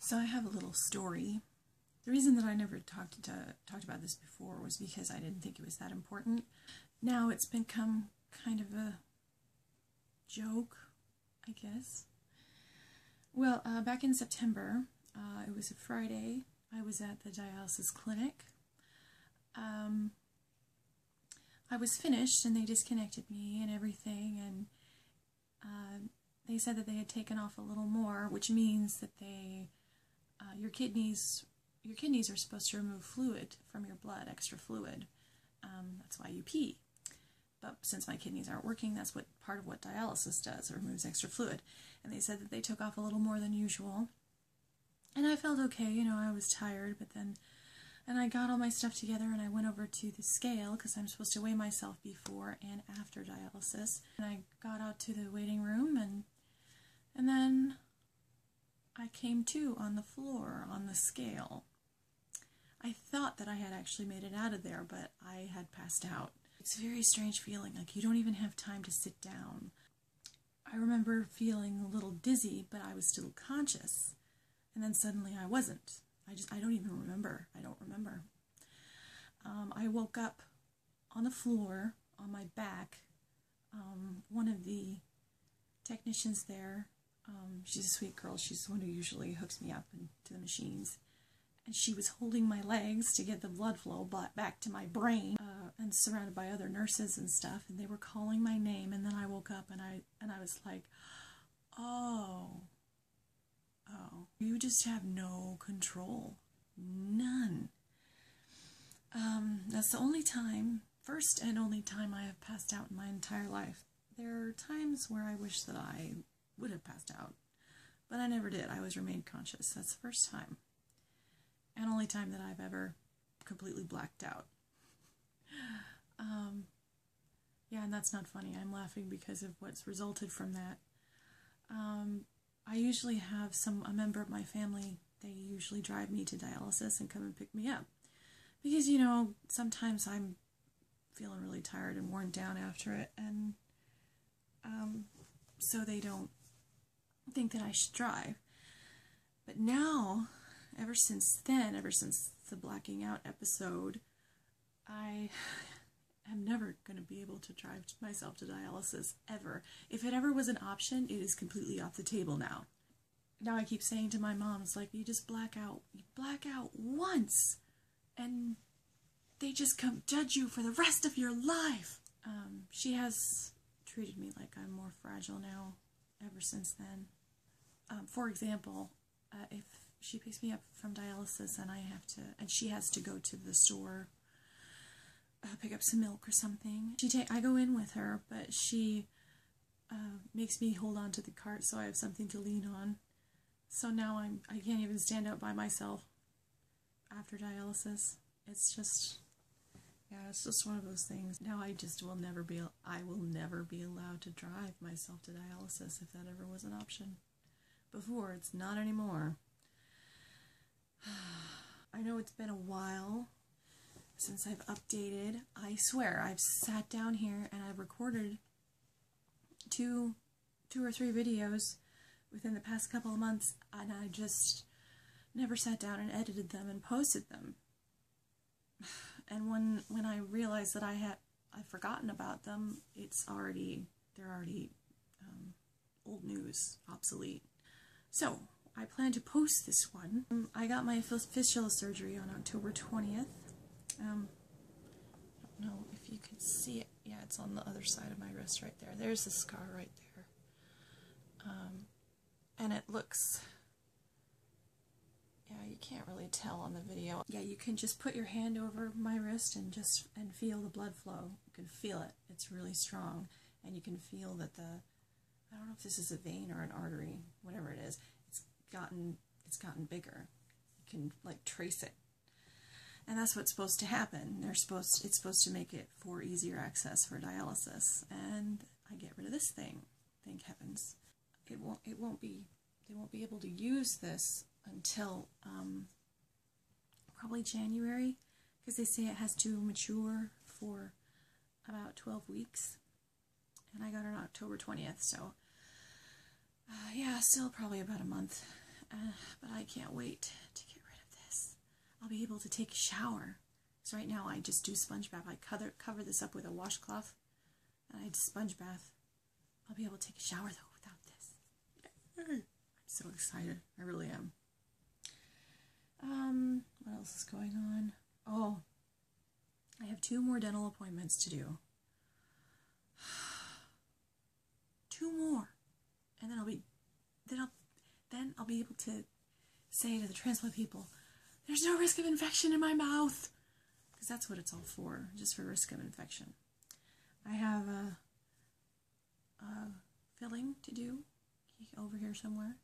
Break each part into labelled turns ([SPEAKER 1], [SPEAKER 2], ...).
[SPEAKER 1] So I have a little story. The reason that I never talked about this before was because I didn't think it was that important. Now it's become kind of a joke, I guess. Well, back in September, it was a Friday, I was at the dialysis clinic. I was finished and they disconnected me and everything, and they said that they had taken off a little more, which means that your kidneys are supposed to remove fluid from your blood, extra fluid. That's why you pee. But since my kidneys aren't working, that's part of what dialysis does, it removes extra fluid. And they said that they took off a little more than usual. And I felt okay, I was tired, and I got all my stuff together and I went over to the scale because I'm supposed to weigh myself before and after dialysis. And I got out to the waiting room and then I came to on the floor on the scale. I thought that I had actually made it out of there, but I had passed out. It's a very strange feeling, like you don't even have time to sit down. I remember feeling a little dizzy, but I was still conscious. And then suddenly I wasn't. I don't even remember. I don't remember. I woke up on the floor, on my back. One of the technicians there, she's a sweet girl. She's the one who usually hooks me up into the machines. And she was holding my legs to get the blood flow back to my brain, and surrounded by other nurses and stuff, and they were calling my name, and then I woke up and I was like, oh, you just have no control. None. That's the first and only time I have passed out in my entire life. There are times where I wish that I would have passed out, but I never did. I always remained conscious. That's the first time. And only time that I've ever completely blacked out. Yeah, and that's not funny. I'm laughing because of what's resulted from that. I usually have a member of my family, they usually drive me to dialysis and come and pick me up. Because, sometimes I'm feeling really tired and worn down after it, and so they don't think that I should drive. But now, ever since the blacking out episode, I am never going to be able to drive myself to dialysis, ever. If it ever was an option, it is completely off the table now. Now I keep saying to my mom, it's like, you just black out once, and they just come judge you for the rest of your life. She has treated me like I'm more fragile now, ever since then. For example, if she picks me up from dialysis and she has to go to the store, pick up some milk or something. I go in with her, but she makes me hold on to the cart so I have something to lean on. So now I can't even stand up by myself after dialysis. It's just one of those things. Now I will never be allowed to drive myself to dialysis if that ever was an option. Before, it's not anymore. I know it's been a while since I've updated. I swear, I've sat down here and I've recorded two or three videos within the past couple of months, and I just never sat down and edited them and posted them. And when I realized that I've forgotten about them, they're already old news, obsolete. So I plan to post this one. I got my fistula surgery on October 20th. I don't know if you can see it. Yeah, it's on the other side of my wrist right there. There's the scar right there. And it looks, yeah, you can't really tell on the video. Yeah, you can just put your hand over my wrist and feel the blood flow. You can feel it. It's really strong. And you can feel that I don't know if this is a vein or an artery, whatever it is, it's gotten bigger. You can like trace it. And that's what's supposed to happen. It's supposed to make it for easier access for dialysis. And I get rid of this thing. Thank heavens. They won't be able to use this until probably January, because they say it has to mature for about 12 weeks. And I got it on October 20th, so yeah, still probably about a month. But I can't wait to get rid of this. I'll be able to take a shower. So right now I just do sponge bath. I cover this up with a washcloth, and I sponge bath. I'll be able to take a shower though without this. I'm so excited. I really am. What else is going on? Oh, I have 2 more dental appointments to do. 2 more, and then I'll be able to say to the transplant people, "There's no risk of infection in my mouth," because that's what it's all for, just for risk of infection. I have a filling to do over here somewhere,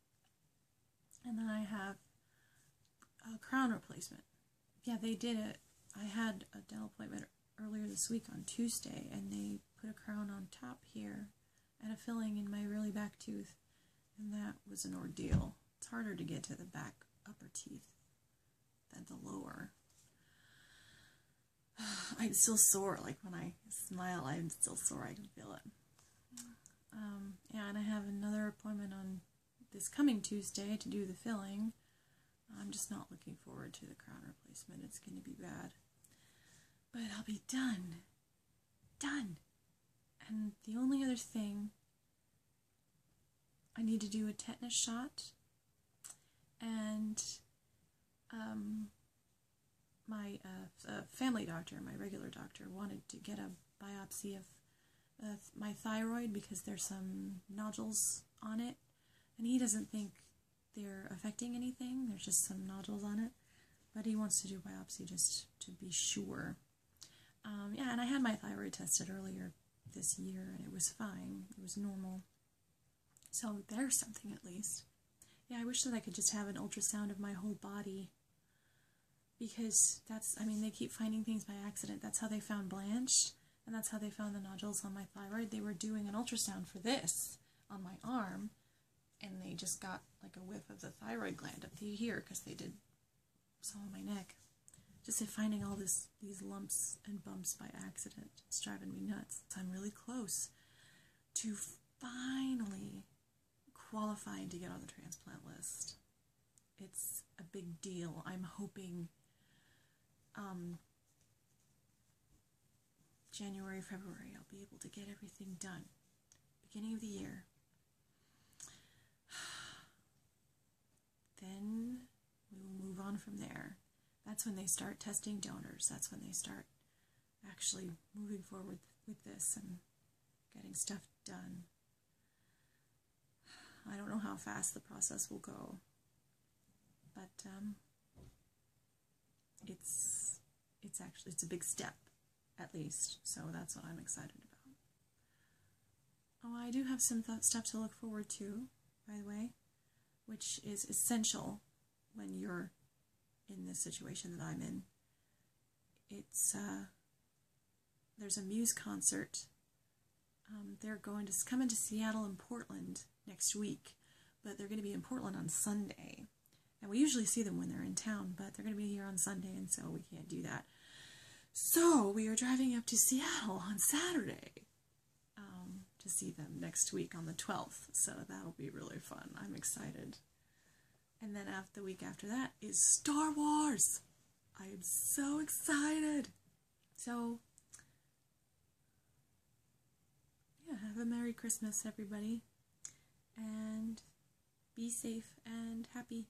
[SPEAKER 1] and then I have a crown replacement. Yeah, they did it. I had a dental appointment earlier this week on Tuesday, and they put a crown on top here and a filling in my really back tooth, and that was an ordeal. It's harder to get to the back upper teeth than the lower. I'm still sore, like when I smile, I'm still sore, I can feel it. Yeah, and I have another appointment on this coming Tuesday to do the filling. I'm just not looking forward to the crown replacement. It's going to be bad. But I'll be done. Done. And the only other thing, I need to do a tetanus shot. And my family doctor, my regular doctor, wanted to get a biopsy of my thyroid because there's some nodules on it. And he doesn't think they're affecting anything. There's just some nodules on it. But he wants to do a biopsy just to be sure. Yeah, and I had my thyroid tested earlier this year, and it was fine. It was normal. So there's something at least. Yeah, I wish that I could just have an ultrasound of my whole body. Because they keep finding things by accident. That's how they found Blanche, and that's how they found the nodules on my thyroid. They were doing an ultrasound for this on my arm, and they just got like a whiff of the thyroid gland up here because they did some on my neck. Just finding all these lumps and bumps by accident. It's driving me nuts. I'm really close to finally qualifying to get on the transplant list. It's a big deal. I'm hoping January, February, I'll be able to get everything done. Beginning of the year. Then we will move on from there. That's when they start testing donors. That's when they start actually moving forward with this and getting stuff done. I don't know how fast the process will go, but it's a big step, at least, so that's what I'm excited about. Oh, I do have some stuff to look forward to, by the way, which is essential when you're in this situation that I'm in. It's there's a Muse concert. They're going to come into Seattle and Portland next week, but they're going to be in Portland on Sunday. And we usually see them when they're in town, but they're going to be here on Sunday, and so we can't do that. So we are driving up to Seattle on Saturday to see them next week on the 12th. So that'll be really fun. I'm excited. And then the week after that is Star Wars. I am so excited. So, yeah, have a Merry Christmas, everybody. And be safe and happy.